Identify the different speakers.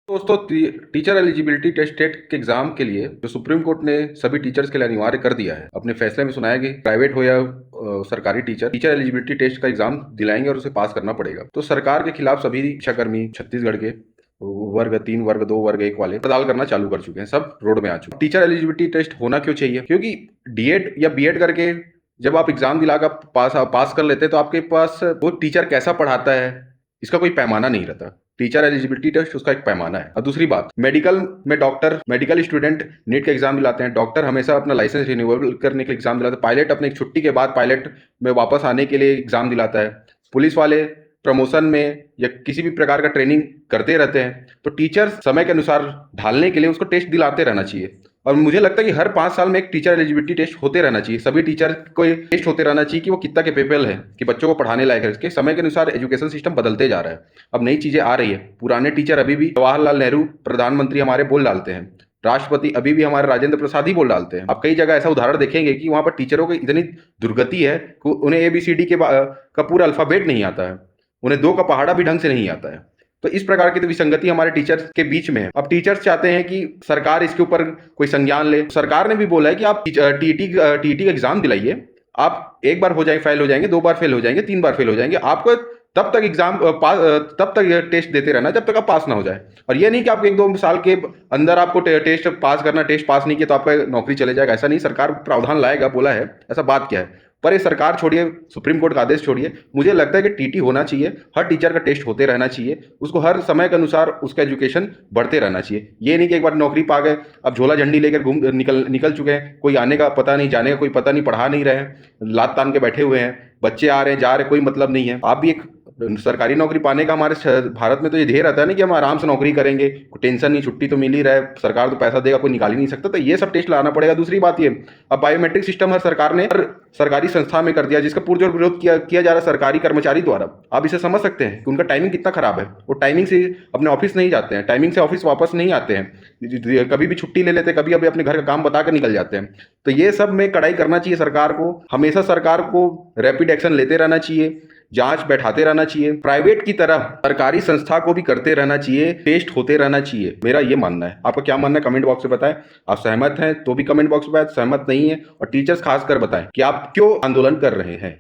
Speaker 1: दोस्तों, teacher eligibility test TET के exam के लिए जो सुप्रीम कोर्ट ने सभी टीचर्स के लिए अनिवार्य कर दिया है, अपने फैसले में सुनाया कि प्राइवेट हो या सरकारी टीचर एलिजिबिलिटी टेस्ट का एग्जाम दिलाएंगे और उसे पास करना पड़ेगा। तो सरकार के खिलाफ सभी शिक्षाकर्मी छत्तीसगढ़ के वर्ग 3, वर्ग 2, वर्ग 1 वाले हड़ताल करना चालू कर चुके हैं, सब रोड में आ चुके हैं। टीचर एलिजिबिलिटी टेस्ट होना क्यों चाहिए? क्योंकि डीएड या बीएड करके जब आप एग्जाम दिलाकर पास कर लेते हैं तो आपके पास वो टीचर कैसा पढ़ाता है इसका कोई पैमाना नहीं रहता। टीचर एलिजिबिलिटी टेस्ट उसका एक पैमाना है। और दूसरी बात, मेडिकल में डॉक्टर, मेडिकल स्टूडेंट नीट का एग्जाम दिलाते हैं, डॉक्टर हमेशा अपना लाइसेंस रिन्यूएबल करने के लिए एग्जाम दिलाते हैं, पायलट अपने छुट्टी के बाद पायलट में वापस आने के लिए एग्जाम दिलाता है, पुलिस वाले प्रमोशन में या किसी भी प्रकार का ट्रेनिंग करते रहते हैं। तो टीचर समय के अनुसार ढालने के लिए उसको टेस्ट दिलाते रहना चाहिए। और मुझे लगता है कि हर 5 साल में एक टीचर एलिजिबिलिटी टेस्ट होते रहना चाहिए। सभी टीचर को टेस्ट होते रहना चाहिए कि वो कितना कैपेबल है, कि बच्चों को पढ़ाने लायक है। इसके समय के अनुसार एजुकेशन सिस्टम बदलते जा रहा है, अब नई चीजें आ रही है। पुराने टीचर अभी भी जवाहरलाल नेहरू प्रधानमंत्री हमारे बोल डालते हैं, राष्ट्रपति अभी भी हमारे राजेंद्र प्रसाद ही बोल डालते हैं। अब कई जगह ऐसा उदाहरण देखेंगे कि वहां पर टीचरों की इतनी दुर्गति है कि उन्हें ABCD का पूरा अल्फाबेट नहीं आता है, उन्हें 2 का पहाड़ा भी ढंग से नहीं आता है। तो इस प्रकार की तो विसंगति हमारे टीचर्स के बीच में है। अब टीचर्स चाहते हैं कि सरकार इसके ऊपर कोई संज्ञान ले। सरकार ने भी बोला है कि आप टीटी का एग्जाम दिलाइए, आप एक बार हो जाएंगे फेल हो जाएंगे, 2 बार फेल हो जाएंगे, 3 बार फेल हो जाएंगे, आपको तब तक एग्जाम तब तक टेस्ट देते रहना जब तक आप पास ना हो जाए। और ये नहीं कि आपको 1-2 साल के अंदर आपको टेस्ट पास करना, टेस्ट पास नहीं किया तो आपका नौकरी चले जाएगा, ऐसा नहीं। सरकार प्रावधान लाएगा, बोला है, ऐसा बात क्या है। पर ये सरकार छोड़िए, सुप्रीम कोर्ट का आदेश छोड़िए, मुझे लगता है कि टीटी होना चाहिए, हर टीचर का टेस्ट होते रहना चाहिए, उसको हर समय के अनुसार उसका एजुकेशन बढ़ते रहना चाहिए। ये नहीं कि एक बार नौकरी पा गए, अब झोला झंडी लेकर निकल चुके हैं, कोई आने का पता नहीं, जाने का कोई पता नहीं, पढ़ा नहीं रहे हैं, लात तान के बैठे हुए हैं, बच्चे आ रहे हैं जा रहे हैं, कोई मतलब नहीं है। आप भी एक सरकारी नौकरी पाने का हमारे भारत में तो ये ध्येय रहता है ना कि हम आराम से नौकरी करेंगे, कोई टेंशन नहीं, छुट्टी तो मिल ही रहा है, सरकार तो पैसा देगा, कोई निकाल ही नहीं सकता। तो ये सब टेस्ट लाना पड़ेगा। दूसरी बात ये, अब बायोमेट्रिक सिस्टम हर सरकार ने हर सरकारी संस्था में कर दिया, जिसका पुरजोर विरोध किया जा रहा है सरकारी कर्मचारी द्वारा। आप इसे समझ सकते हैं कि उनका टाइमिंग कितना खराब है। वो टाइमिंग से अपने ऑफिस नहीं जाते हैं, टाइमिंग से ऑफिस वापस नहीं आते हैं, कभी भी छुट्टी ले लेते हैं, कभी अभी अपने घर का काम बता कर निकल जाते हैं। तो ये सब में कड़ाई करना चाहिए सरकार को, हमेशा सरकार को रैपिड एक्शन लेते रहना चाहिए, जांच बैठाते रहना चाहिए, प्राइवेट की तरह सरकारी संस्था को भी करते रहना चाहिए, टेस्ट होते रहना चाहिए। मेरा ये मानना है। आपका क्या मानना है कमेंट बॉक्स में बताएं। आप सहमत हैं तो भी कमेंट बॉक्स में बताएं, सहमत नहीं है और टीचर्स खासकर बताएं कि आप क्यों आंदोलन कर रहे हैं।